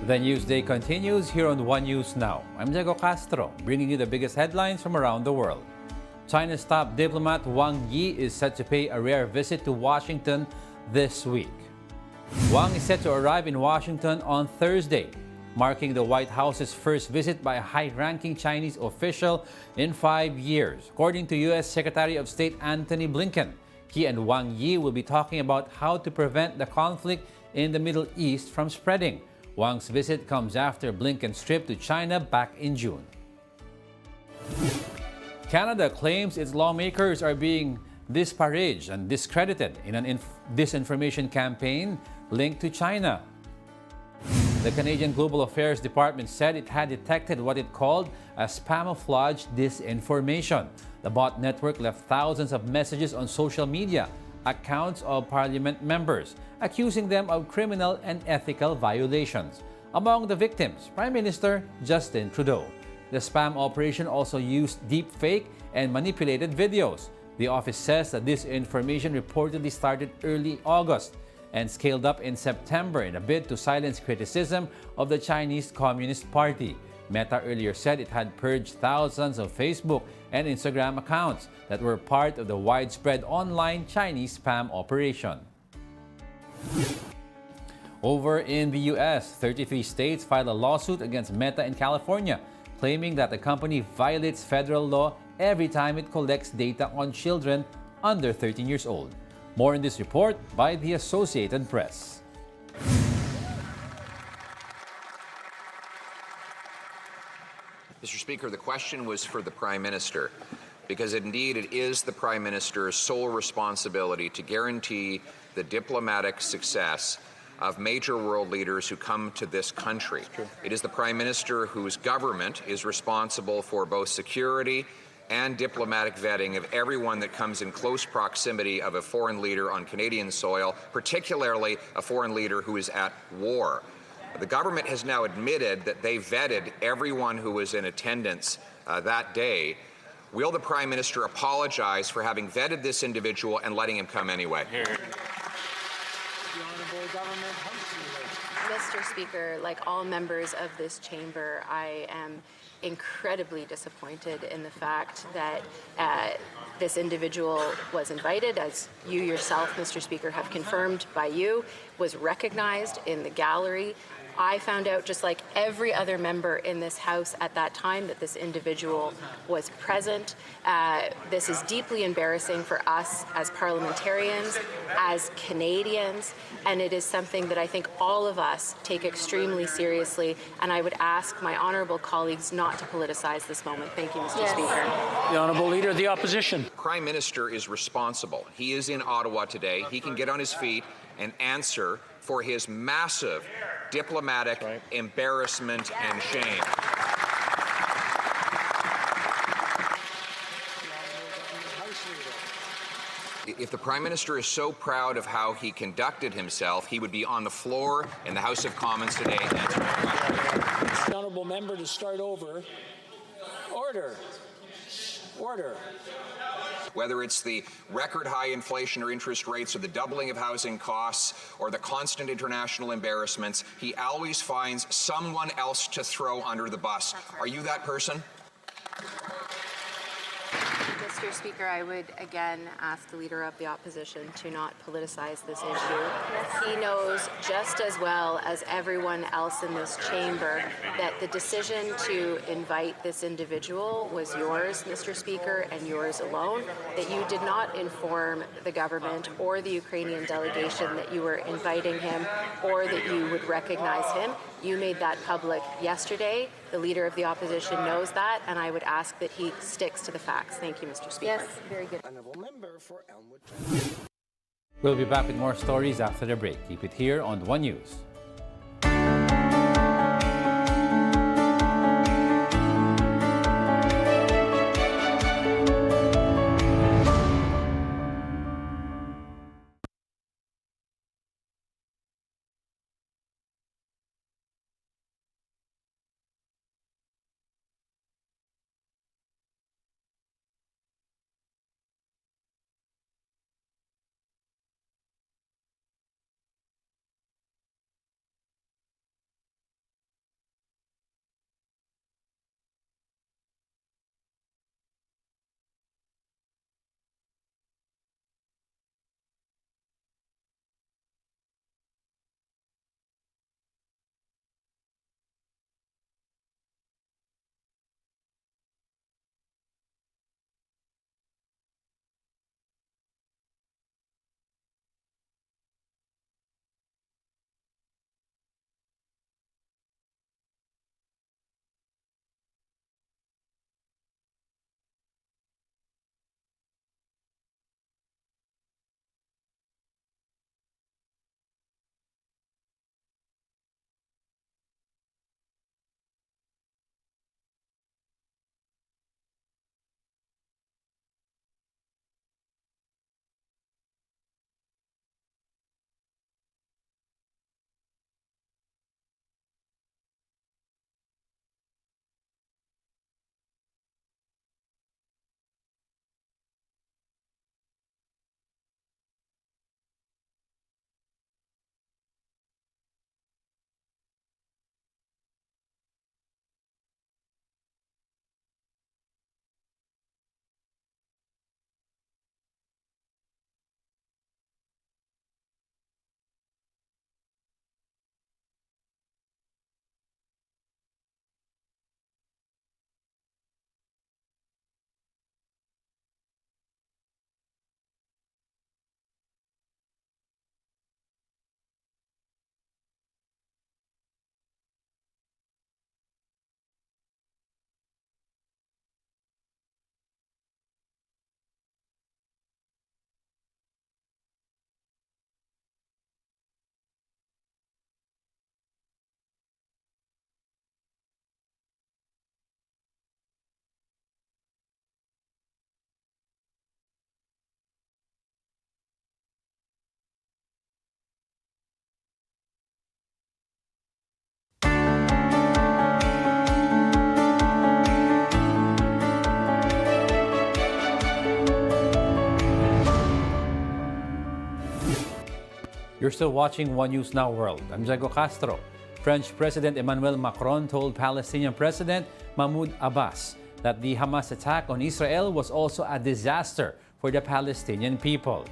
The News Day continues here on One News Now. I'm Diego Castro, bringing you the biggest headlines from around the world. China's top diplomat Wang Yi is set to pay a rare visit to Washington this week. Wang is set to arrive in Washington on Thursday, marking the White House's first visit by a high-ranking Chinese official in 5 years. According to U.S. Secretary of State Antony Blinken, he and Wang Yi will be talking about how to prevent the conflict in the Middle East from spreading. Wang's visit comes after Blinken's trip to China back in June. Canada claims its lawmakers are being disparaged and discredited in an disinformation campaign linked to China. The Canadian Global Affairs Department said it had detected what it called a spamouflage disinformation. The bot network left thousands of messages on social media accounts of parliament members, accusing them of criminal and ethical violations. Among the victims, Prime Minister Justin Trudeau. The spam operation also used deepfake and manipulated videos. The office says that this information reportedly started early August and scaled up in September in a bid to silence criticism of the Chinese Communist Party. Meta earlier said it had purged thousands of Facebook and Instagram accounts that were part of the widespread online Chinese spam operation. Over in the U.S., 33 states filed a lawsuit against Meta in California, claiming that the company violates federal law every time it collects data on children under 13 years old. More in this report by the Associated Press. Mr. Speaker, the question was for the Prime Minister, because indeed it is the Prime Minister's sole responsibility to guarantee the diplomatic success of major world leaders who come to this country. It is the Prime Minister whose government is responsible for both security and diplomatic vetting of everyone that comes in close proximity of a foreign leader on Canadian soil, particularly a foreign leader who is at war. The government has now admitted that they vetted everyone who was in attendance that day. Will the Prime Minister apologize for having vetted this individual and letting him come anyway? Mr. Speaker, like all members of this chamber, I am incredibly disappointed in the fact that this individual was invited, as you yourself, Mr. Speaker, have confirmed by you, was recognized in the gallery. I found out, just like every other member in this House at that time, that this individual was present. This is deeply embarrassing for us as parliamentarians, as Canadians, and it is something that I think all of us take extremely seriously, and I would ask my honourable colleagues not to politicize this moment. Thank you, Mr. Speaker. The Honourable Leader of the Opposition. Prime Minister is responsible. He is in Ottawa today. He can get on his feet and answer for his massive diplomatic embarrassment and shame. If the Prime Minister is so proud of how he conducted himself, he would be on the floor in the House of Commons today answering questions. The honourable member to start over. Order. Order. Whether it's the record high inflation or interest rates or the doubling of housing costs or the constant international embarrassments, he always finds someone else to throw under the bus. Are you that person? Mr. Speaker, I would again ask the Leader of the Opposition to not politicize this issue. He knows just as well as everyone else in this chamber that the decision to invite this individual was yours, Mr. Speaker, and yours alone, that you did not inform the government or the Ukrainian delegation that you were inviting him or that you would recognize him. You made that public yesterday. The Leader of the Opposition knows that, and I would ask that he sticks to the facts. Thank you, Mr. Speaker. Yes, very good. We'll be back with more stories after the break. Keep it here on One News. You're still watching One News Now World. I'm Diego Castro. French President Emmanuel Macron told Palestinian President Mahmoud Abbas that the Hamas attack on Israel was also a disaster for the Palestinian people.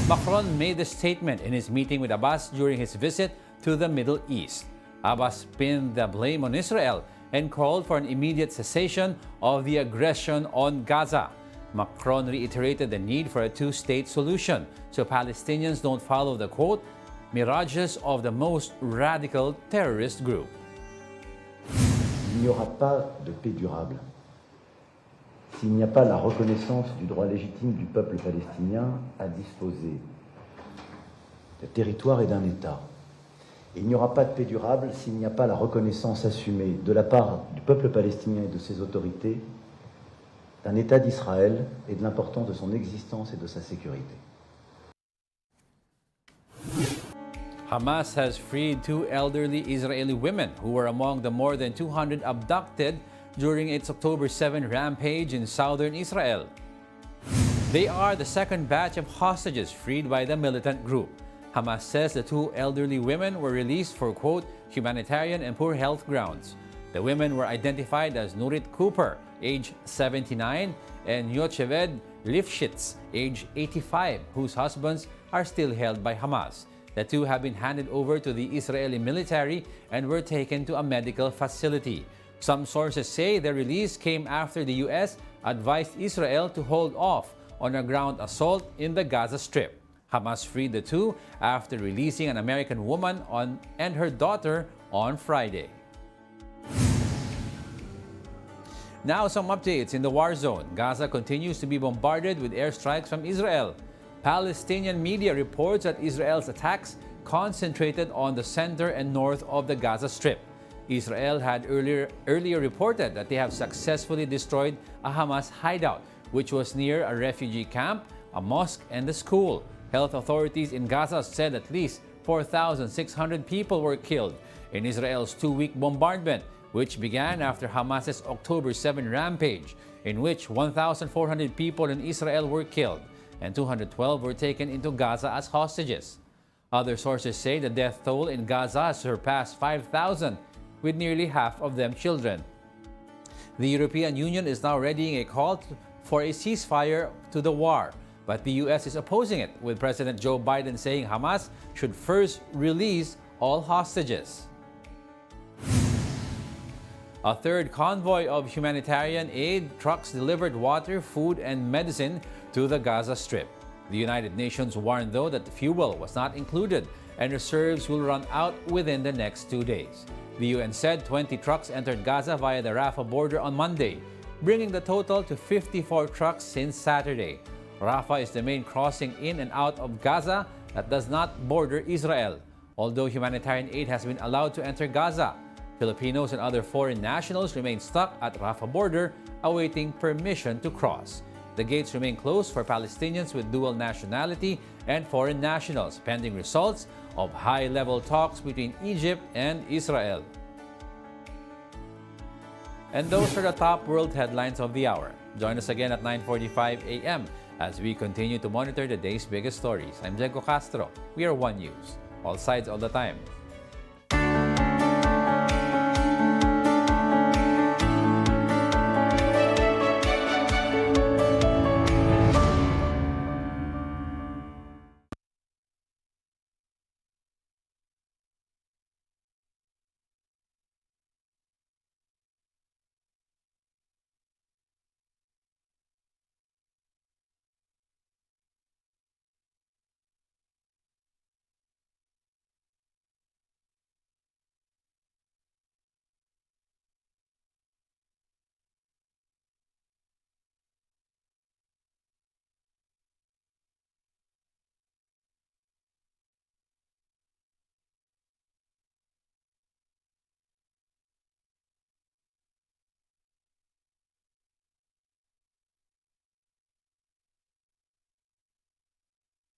Macron made the statement in his meeting with Abbas during his visit to the Middle East. Abbas pinned the blame on Israel and called for an immediate cessation of the aggression on Gaza. Macron reiterated the need for a two-state solution so Palestinians don't follow the, quote, mirages of the most radical terrorist group. Il n'y aura pas de paix durable s'il n'y a pas la reconnaissance du droit légitime du peuple palestinien à disposer de territoire et d'un État. Et il n'y aura pas de paix durable s'il n'y a pas la reconnaissance assumée de la part du peuple palestinien et de ses autorités d'un État d'Israël et de l'importance de son existence et de sa sécurité. Hamas has freed two elderly Israeli women who were among the more than 200 abducted during its October 7 rampage in southern Israel. They are the second batch of hostages freed by the militant group. Hamas says the two elderly women were released for, quote, humanitarian and poor health grounds. The women were identified as Nurit Cooper, age 79, and Yocheved Lifshitz, age 85, whose husbands are still held by Hamas. The two have been handed over to the Israeli military and were taken to a medical facility. Some sources say the release came after the U.S. advised Israel to hold off on a ground assault in the Gaza Strip. Hamas freed the two after releasing an American woman and her daughter on Friday. Now some updates in the war zone. Gaza continues to be bombarded with airstrikes from Israel. Palestinian media reports that Israel's attacks concentrated on the center and north of the Gaza Strip. Israel had earlier reported that they have successfully destroyed a Hamas hideout, which was near a refugee camp, a mosque, and a school. Health authorities in Gaza said at least 4,600 people were killed in Israel's two-week bombardment, which began after Hamas's October 7 rampage, in which 1,400 people in Israel were killed and 212 were taken into Gaza as hostages. Other sources say the death toll in Gaza surpassed 5,000, with nearly half of them children. The European Union is now readying a call for a ceasefire to the war, but the U.S. is opposing it, with President Joe Biden saying Hamas should first release all hostages. A third convoy of humanitarian aid trucks delivered water, food, and medicine to the Gaza Strip. The United Nations warned, though, that the fuel was not included and reserves will run out within the next 2 days. The UN said 20 trucks entered Gaza via the Rafah border on Monday, bringing the total to 54 trucks since Saturday. Rafah is the main crossing in and out of Gaza that does not border Israel, although humanitarian aid has been allowed to enter Gaza. Filipinos and other foreign nationals remain stuck at Rafah border, awaiting permission to cross. The gates remain closed for Palestinians with dual nationality and foreign nationals, pending results of high-level talks between Egypt and Israel. And those are the top world headlines of the hour. Join us again at 9:45 a.m. as we continue to monitor the day's biggest stories. I'm Diego Castro. We are One News. All sides all the time.